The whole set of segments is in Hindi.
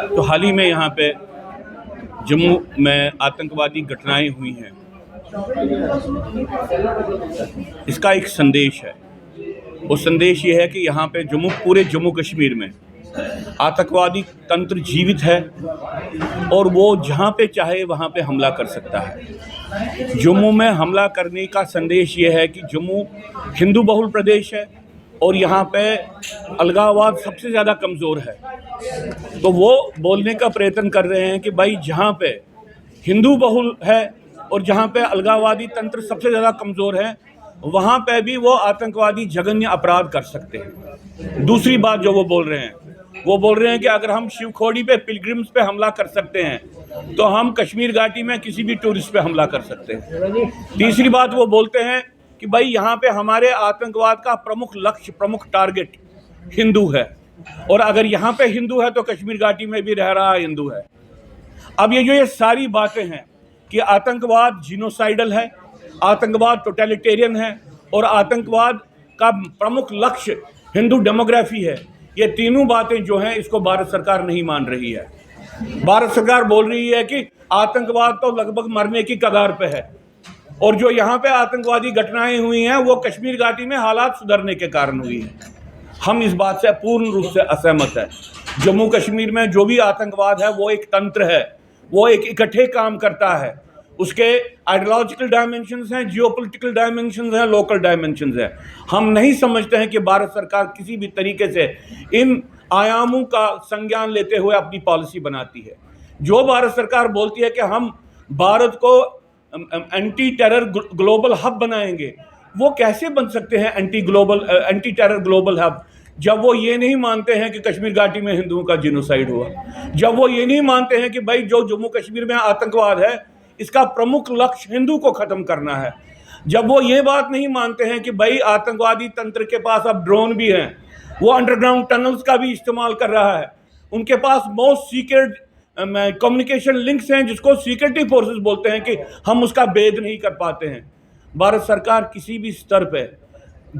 तो हाल ही में यहाँ पे जम्मू में आतंकवादी घटनाएं हुई हैं। इसका एक संदेश है। वो संदेश ये है कि यहाँ पे पूरे जम्मू कश्मीर में आतंकवादी तंत्र जीवित है और वो जहाँ पे चाहे वहाँ पे हमला कर सकता है। जम्मू में हमला करने का संदेश ये है कि जम्मू हिंदू बहुल प्रदेश है और यहाँ पे अलगाववाद सबसे ज़्यादा कमज़ोर है। तो वो बोलने का प्रयत्न कर रहे हैं कि भाई जहाँ पे हिंदू बहुल है और जहाँ पे अलगाववादी तंत्र सबसे ज़्यादा कमज़ोर है, वहाँ पे भी वो आतंकवादी जघन्य अपराध कर सकते हैं। दूसरी बात जो वो बोल रहे हैं कि अगर हम शिवखोड़ी पे पिलग्रिम्स पे हमला कर सकते हैं तो हम कश्मीर घाटी में किसी भी टूरिस्ट पे हमला कर सकते हैं। तीसरी बात वो बोलते हैं कि भाई यहाँ पे हमारे आतंकवाद का प्रमुख लक्ष्य, प्रमुख टारगेट हिंदू है और अगर यहाँ पे हिंदू है तो कश्मीर घाटी में भी रह रहा हिंदू है। अब ये सारी बातें हैं कि आतंकवाद जीनोसाइडल है, आतंकवाद टोटलिटेरियन है और आतंकवाद का प्रमुख लक्ष्य हिंदू डेमोग्राफी है। ये तीनों बातें जो हैं इसको भारत सरकार नहीं मान रही है। भारत सरकार बोल रही है कि आतंकवाद तो लगभग मरने की कगार पे है और जो यहाँ पे आतंकवादी घटनाएं हुई हैं वो कश्मीर घाटी में हालात सुधरने के कारण हुई हैं। हम इस बात से पूर्ण रूप से असहमत है। जम्मू कश्मीर में जो भी आतंकवाद है वो एक तंत्र है, वो एक इकट्ठे काम करता है। उसके आइडियोलॉजिकल डायमेंशंस हैं, जियोपॉलिटिकल डायमेंशंस हैं, लोकल डायमेंशंस हैं। हम नहीं समझते हैं कि भारत सरकार किसी भी तरीके से इन आयामों का संज्ञान लेते हुए अपनी पॉलिसी बनाती है। जो भारत सरकार बोलती है कि हम भारत को एंटी टेरर ग्लोबल हब बनाएंगे, वो कैसे बन सकते हैं एंटी टेरर ग्लोबल हब जब वो ये नहीं मानते हैं कि कश्मीर घाटी में हिंदुओं का जिनोसाइड हुआ, जब वो ये नहीं मानते हैं कि भाई जो जम्मू कश्मीर में आतंकवाद है इसका प्रमुख लक्ष्य हिंदू को ख़त्म करना है, जब वो ये बात नहीं मानते हैं कि भाई आतंकवादी तंत्र के पास अब ड्रोन भी हैं, वो अंडरग्राउंड टनल्स का भी इस्तेमाल कर रहा है, उनके पास मोस्ट सीक्रेट कम्युनिकेशन लिंक्स हैं जिसको सिक्योरिटी फोर्सेस बोलते हैं कि हम उसका भेद नहीं कर पाते हैं। भारत सरकार किसी भी स्तर पे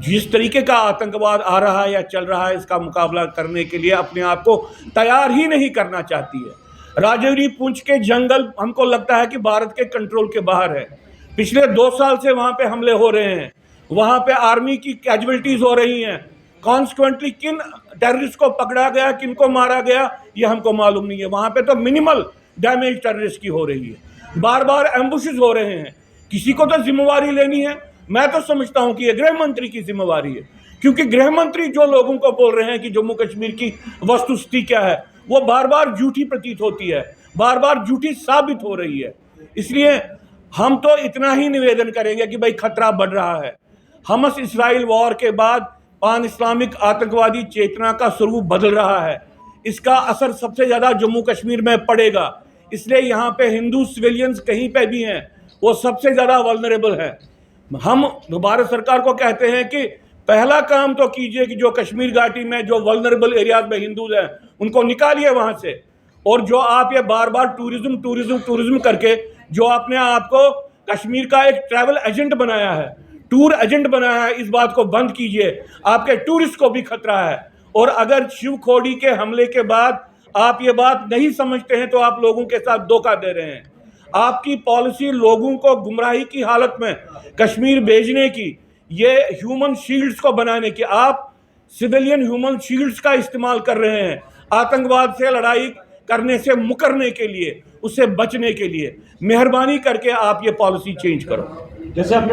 जिस तरीके का आतंकवाद आ रहा है या चल रहा है इसका मुकाबला करने के लिए अपने आप को तैयार ही नहीं करना चाहती है। राजौरी पुंछ के जंगल हमको लगता है कि भारत के कंट्रोल के बाहर है। पिछले 2 साल से वहाँ पे हमले हो रहे हैं, वहाँ पे आर्मी की कैजुअलिटीज़ हो रही हैं। कॉन्सिक्वेंटली किन टेररिस्ट को पकड़ा गया, किन को मारा गया, ये हमको मालूम नहीं है। वहाँ पे तो मिनिमल डैमेज टेररिस्ट की हो रही है, बार बार एम्बुशेस हो रहे हैं। किसी को तो जिम्मेवारी लेनी है। मैं तो समझता हूँ कि ये गृह मंत्री की जिम्मेवारी है, क्योंकि गृह मंत्री जो लोगों को बोल रहे हैं कि जम्मू कश्मीर की वस्तुस्थिति क्या है वो बार बार झूठी प्रतीत होती है, बार बार झूठी साबित हो रही है। इसलिए हम तो इतना ही निवेदन करेंगे कि भाई खतरा बढ़ रहा है। हमास इस्राइल वॉर के बाद पान इस्लामिक आतंकवादी चेतना का स्वरूप बदल रहा है। इसका असर सबसे ज़्यादा जम्मू कश्मीर में पड़ेगा। इसलिए यहाँ पे हिंदू सिविलियंस कहीं पे भी हैं वो सबसे ज़्यादा वल्नरेबल है। हम भारत सरकार को कहते हैं कि पहला काम तो कीजिए कि जो कश्मीर घाटी में जो वल्नरेबल एरियाज में हिंदूज हैं उनको निकालिए वहाँ से। और जो आप ये बार बार टूरिज्म करके जो आपने आपको कश्मीर का एक ट्रैवल एजेंट बनाया है, टूर एजेंट बनाया है, इस बात को बंद कीजिए। आपके टूरिस्ट को भी खतरा है। और अगर शिवखोड़ी के हमले के बाद आप ये बात नहीं समझते हैं तो आप लोगों के साथ धोखा दे रहे हैं। आपकी पॉलिसी लोगों को गुमराही की हालत में कश्मीर भेजने की, ये ह्यूमन शील्ड्स को बनाने की, आप सिविलियन ह्यूमन शील्ड्स का इस्तेमाल कर रहे हैं आतंकवाद से लड़ाई करने से मुकरने के लिए, उससे बचने के लिए। मेहरबानी करके आप ये पॉलिसी चेंज करो। जैसे आपने